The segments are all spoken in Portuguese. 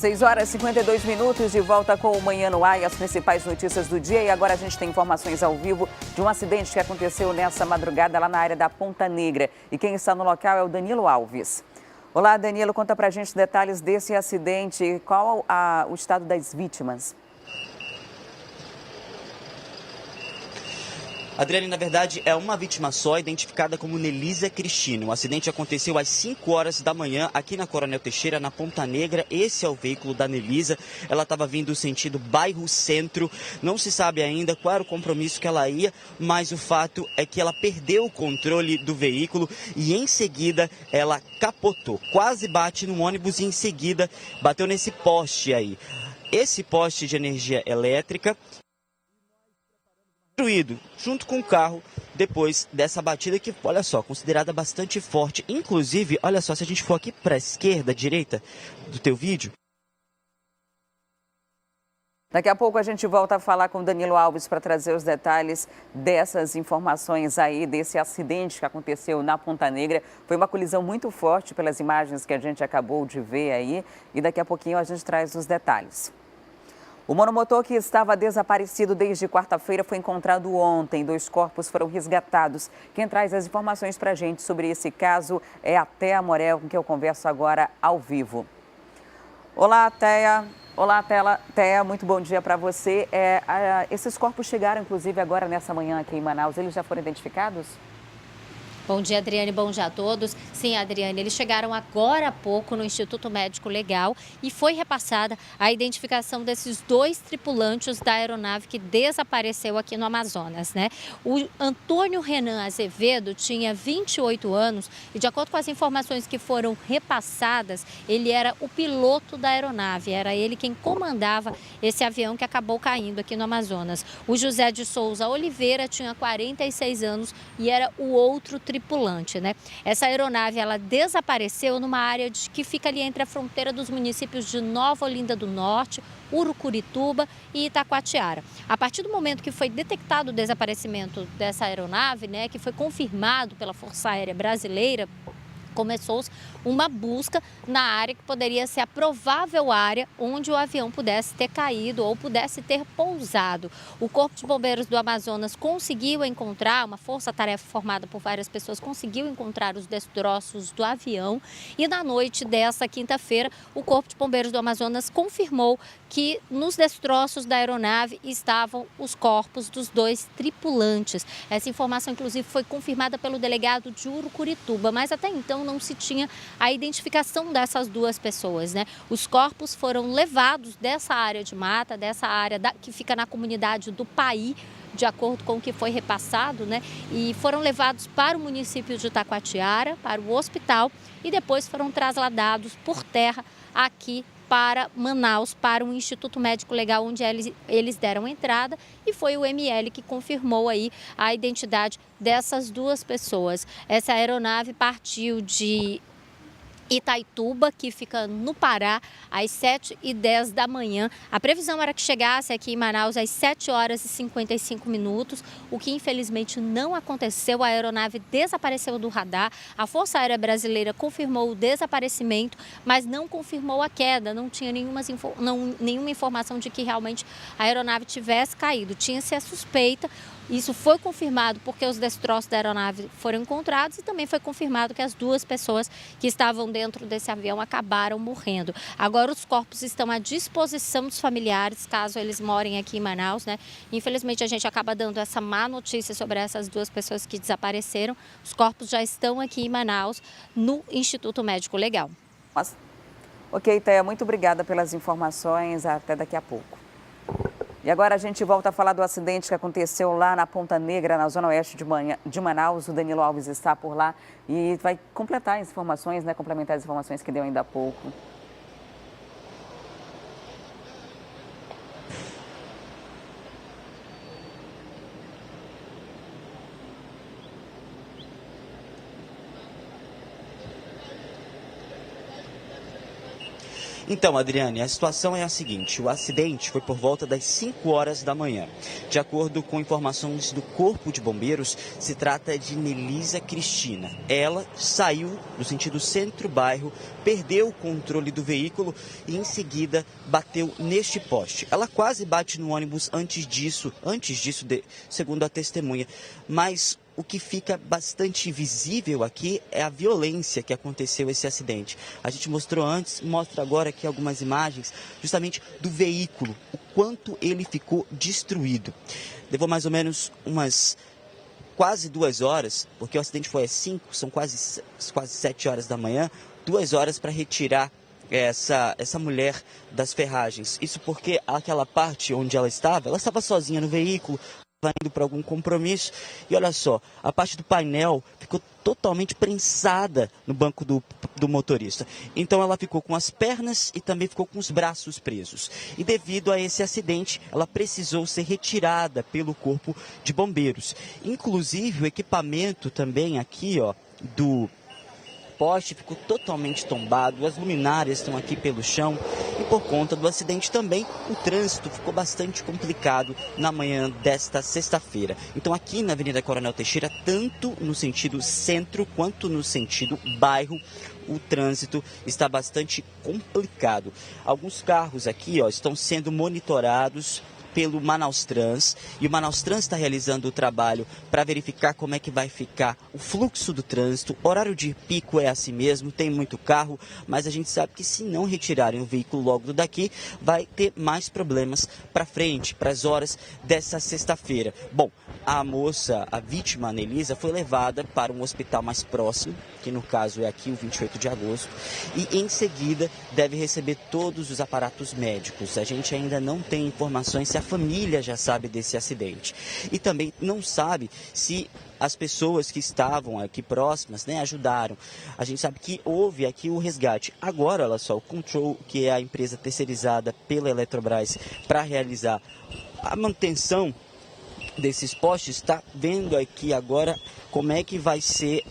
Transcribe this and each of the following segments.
6 horas e 52 minutos, de volta com o Manhã no Ar e as principais notícias do dia. E agora a gente tem informações ao vivo de um acidente que aconteceu nessa madrugada lá na área da Ponta Negra. E quem está no local é o Danilo Alves. Olá, Danilo, conta pra gente detalhes desse acidente. Qual o estado das vítimas? Adriane, na verdade, é uma vítima só, identificada como Nelisa Cristino. O acidente aconteceu às 5 horas da manhã aqui na Coronel Teixeira, na Ponta Negra. Esse é o veículo da Nelisa. Ela estava vindo sentido bairro Centro. Não se sabe ainda qual era o compromisso que ela ia, mas o fato é que ela perdeu o controle do veículo e em seguida ela capotou. Quase bate no ônibus e em seguida bateu nesse poste aí. Esse poste de energia elétrica destruído junto com o carro depois dessa batida que, olha só, considerada bastante forte. Inclusive, olha só, se a gente for aqui para a esquerda, direita do teu vídeo. Daqui a pouco a gente volta a falar com o Danilo Alves para trazer os detalhes dessas informações aí, desse acidente que aconteceu na Ponta Negra. Foi uma colisão muito forte pelas imagens que a gente acabou de ver aí e daqui a pouquinho a gente traz os detalhes. O monomotor que estava desaparecido desde quarta-feira foi encontrado ontem. 2 corpos foram resgatados. Quem traz as informações para a gente sobre esse caso é a Thea Morel, com quem eu converso agora ao vivo. Olá, Thea. Olá, Thea. Muito bom dia para você. Esses corpos chegaram, inclusive, agora nessa manhã aqui em Manaus. Eles já foram identificados? Bom dia, Adriane. Bom dia a todos. Sim, Adriane, eles chegaram agora há pouco no Instituto Médico Legal e foi repassada a identificação desses 2 tripulantes da aeronave que desapareceu aqui no Amazonas, né? O Antônio Renan Azevedo tinha 28 anos e, de acordo com as informações que foram repassadas, ele era o piloto da aeronave, era ele quem comandava esse avião que acabou caindo aqui no Amazonas. O José de Souza Oliveira tinha 46 anos e era o outro tripulante, né? Essa aeronave, ela desapareceu numa área que fica ali entre a fronteira dos municípios de Nova Olinda do Norte, Urucurituba e Itacoatiara. A partir do momento que foi detectado o desaparecimento dessa aeronave, né, que foi confirmado pela Força Aérea Brasileira, começou uma busca na área que poderia ser a provável área onde o avião pudesse ter caído ou pudesse ter pousado. O Corpo de Bombeiros do Amazonas conseguiu encontrar, uma força-tarefa formada por várias pessoas, conseguiu encontrar os destroços do avião e na noite dessa quinta-feira o Corpo de Bombeiros do Amazonas confirmou que nos destroços da aeronave estavam os corpos dos 2 tripulantes. Essa informação, inclusive, foi confirmada pelo delegado de Urucurituba, mas até então não se tinha a identificação dessas 2 pessoas, né? Os corpos foram levados dessa área de mata, dessa área que fica na comunidade do Paí, de acordo com o que foi repassado, né? E foram levados para o município de Itacoatiara, para o hospital e depois foram trasladados por terra aqui para Manaus, para o Instituto Médico Legal, onde eles deram entrada e foi o ML que confirmou aí a identidade dessas 2 pessoas. Essa aeronave partiu de Itaituba, que fica no Pará, às 7h10 da manhã. A previsão era que chegasse aqui em Manaus às 7 horas e 55 minutos, o que infelizmente não aconteceu. A aeronave desapareceu do radar. A Força Aérea Brasileira confirmou o desaparecimento, mas não confirmou a queda. Não tinha nenhuma informação de que realmente a aeronave tivesse caído. Tinha-se a suspeita. Isso foi confirmado porque os destroços da aeronave foram encontrados e também foi confirmado que as 2 pessoas que estavam dentro desse avião acabaram morrendo. Agora os corpos estão à disposição dos familiares, caso eles morem aqui em Manaus, né? Infelizmente a gente acaba dando essa má notícia sobre essas 2 pessoas que desapareceram. Os corpos já estão aqui em Manaus, no Instituto Médico Legal. Ok, Thea, muito obrigada pelas informações. Até daqui a pouco. E agora a gente volta a falar do acidente que aconteceu lá na Ponta Negra, na zona oeste de Manaus. O Danilo Alves está por lá e vai completar as informações, né? Complementar as informações que deu ainda há pouco. Então, Adriane, a situação é a seguinte: o acidente foi por volta das 5 horas da manhã. De acordo com informações do Corpo de Bombeiros, se trata de Nelisa Cristina. Ela saiu no sentido centro-bairro, perdeu o controle do veículo e em seguida bateu neste poste. Ela quase bate no ônibus antes disso, segundo a testemunha. Mas o que fica bastante visível aqui é a violência que aconteceu esse acidente. A gente mostrou antes, mostra agora aqui algumas imagens justamente do veículo, o quanto ele ficou destruído. Levou mais ou menos umas quase 2 horas, porque o acidente foi às 5, são quase 7 horas da manhã, 2 horas para retirar essa mulher das ferragens. Isso porque aquela parte onde ela estava sozinha no veículo, estava indo para algum compromisso, e olha só, a parte do painel ficou totalmente prensada no banco do motorista. Então ela ficou com as pernas e também ficou com os braços presos. E devido a esse acidente, ela precisou ser retirada pelo Corpo de Bombeiros. Inclusive o equipamento também aqui, ó, do poste ficou totalmente tombado, as luminárias estão aqui pelo chão e por conta do acidente também o trânsito ficou bastante complicado na manhã desta sexta-feira. Então aqui na Avenida Coronel Teixeira, tanto no sentido centro quanto no sentido bairro, o trânsito está bastante complicado. Alguns carros aqui, ó, estão sendo monitorados pelo Manaus Trans, e o Manaus Trans está realizando o trabalho para verificar como é que vai ficar o fluxo do trânsito. Horário de pico é assim mesmo, tem muito carro, mas a gente sabe que se não retirarem o veículo logo daqui, vai ter mais problemas para frente, para as horas dessa sexta-feira. Bom, a vítima, a Nelisa, foi levada para um hospital mais próximo, que no caso é aqui o 28 de agosto, e em seguida deve receber todos os aparatos médicos. A gente ainda não tem informações se a família já sabe desse acidente. E também não sabe se as pessoas que estavam aqui próximas, né, ajudaram. A gente sabe que houve aqui o resgate. Agora, olha só, o Control, que é a empresa terceirizada pela Eletrobras para realizar a manutenção desses postes, está vendo aqui agora como é que vai ser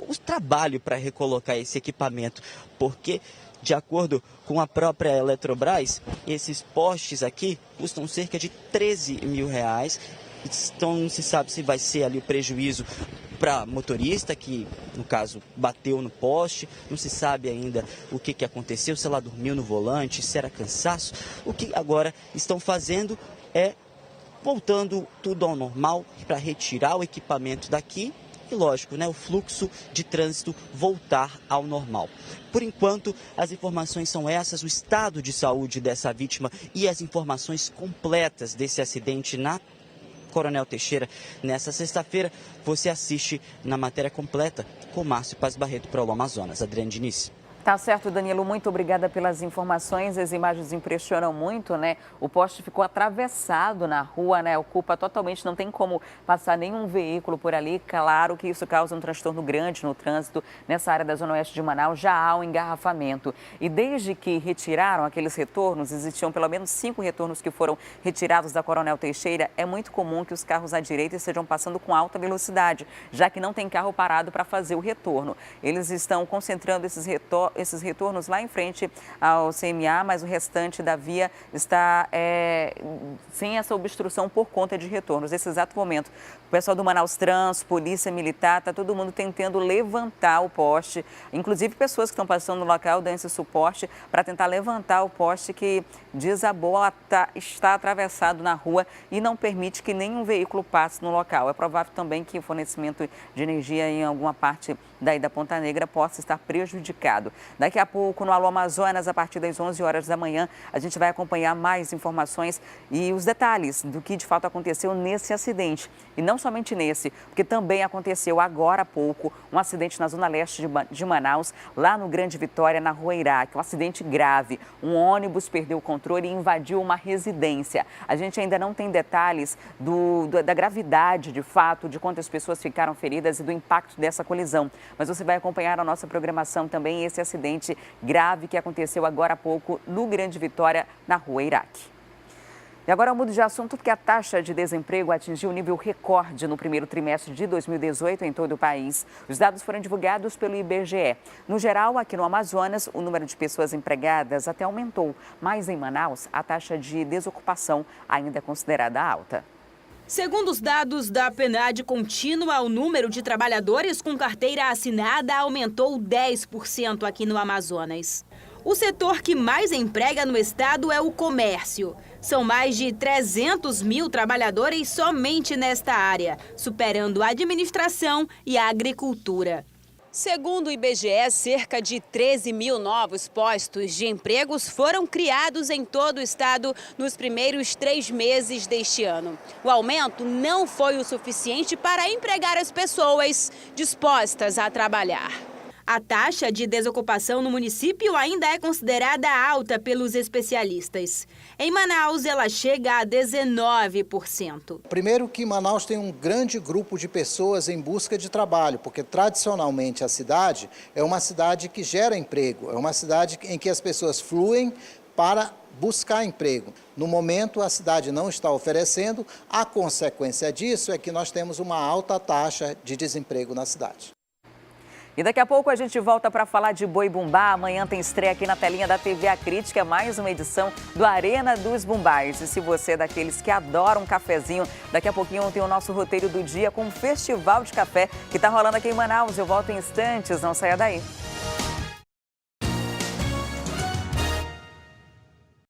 o trabalho para recolocar esse equipamento, porque de acordo com a própria Eletrobras, esses postes aqui custam cerca de R$13 mil. Então não se sabe se vai ser ali o prejuízo para motorista, que no caso bateu no poste, não se sabe ainda o que aconteceu, se ela dormiu no volante, se era cansaço. O que agora estão fazendo é voltando tudo ao normal para retirar o equipamento daqui e, lógico, né, o fluxo de trânsito voltar ao normal. Por enquanto, as informações são essas, o estado de saúde dessa vítima e as informações completas desse acidente na Coronel Teixeira nessa sexta-feira. Você assiste na matéria completa com Márcio Paz Barreto para o Amazonas. Adriane Diniz. Tá certo, Danilo. Muito obrigada pelas informações. As imagens impressionam muito, né? O poste ficou atravessado na rua, né? Ocupa totalmente, não tem como passar nenhum veículo por ali. Claro que isso causa um transtorno grande no trânsito. Nessa área da Zona Oeste de Manaus já há um engarrafamento. E desde que retiraram aqueles retornos, existiam pelo menos 5 retornos que foram retirados da Coronel Teixeira. É muito comum que os carros à direita estejam passando com alta velocidade, já que não tem carro parado para fazer o retorno. Eles estão concentrando esses retornos lá em frente ao CMA, mas o restante da via está sem essa obstrução por conta de retornos. Nesse exato momento, o pessoal do Manaus Trans, Polícia Militar, está todo mundo tentando levantar o poste, inclusive pessoas que estão passando no local dando esse suporte para tentar levantar o poste que desabou, está atravessado na rua e não permite que nenhum veículo passe no local. É provável também que o fornecimento de energia em alguma parte daí da Ponta Negra possa estar prejudicado. Daqui a pouco, no Alô Amazonas, a partir das 11 horas da manhã, a gente vai acompanhar mais informações e os detalhes do que de fato aconteceu nesse acidente. E não somente nesse, porque também aconteceu agora há pouco um acidente na zona leste de Manaus, lá no Grande Vitória, na Rua Iraque. Um acidente grave. Um ônibus perdeu o controle e invadiu uma residência. A gente ainda não tem detalhes da gravidade, de fato, de quantas pessoas ficaram feridas e do impacto dessa colisão. Mas você vai acompanhar a nossa programação também esse acidente grave que aconteceu agora há pouco no Grande Vitória, na Rua Iraque. E agora eu mudo de assunto porque a taxa de desemprego atingiu um nível recorde no primeiro trimestre de 2018 em todo o país. Os dados foram divulgados pelo IBGE. No geral, aqui no Amazonas, o número de pessoas empregadas até aumentou, mas em Manaus, a taxa de desocupação ainda é considerada alta. Segundo os dados da PNAD contínua, o número de trabalhadores com carteira assinada aumentou 10% aqui no Amazonas. O setor que mais emprega no estado é o comércio. São mais de 300 mil trabalhadores somente nesta área, superando a administração e a agricultura. Segundo o IBGE, cerca de 13 mil novos postos de empregos foram criados em todo o estado nos primeiros 3 meses deste ano. O aumento não foi o suficiente para empregar as pessoas dispostas a trabalhar. A taxa de desocupação no município ainda é considerada alta pelos especialistas. Em Manaus, ela chega a 19%. Primeiro que Manaus tem um grande grupo de pessoas em busca de trabalho, porque tradicionalmente a cidade é uma cidade que gera emprego, é uma cidade em que as pessoas fluem para buscar emprego. No momento, a cidade não está oferecendo, a consequência disso é que nós temos uma alta taxa de desemprego na cidade. E daqui a pouco a gente volta para falar de Boi Bumbá. Amanhã tem estreia aqui na telinha da TV A Crítica, mais uma edição do Arena dos Bumbás. E se você é daqueles que adoram um cafezinho, daqui a pouquinho tem o nosso roteiro do dia com um festival de café que está rolando aqui em Manaus. Eu volto em instantes, não saia daí.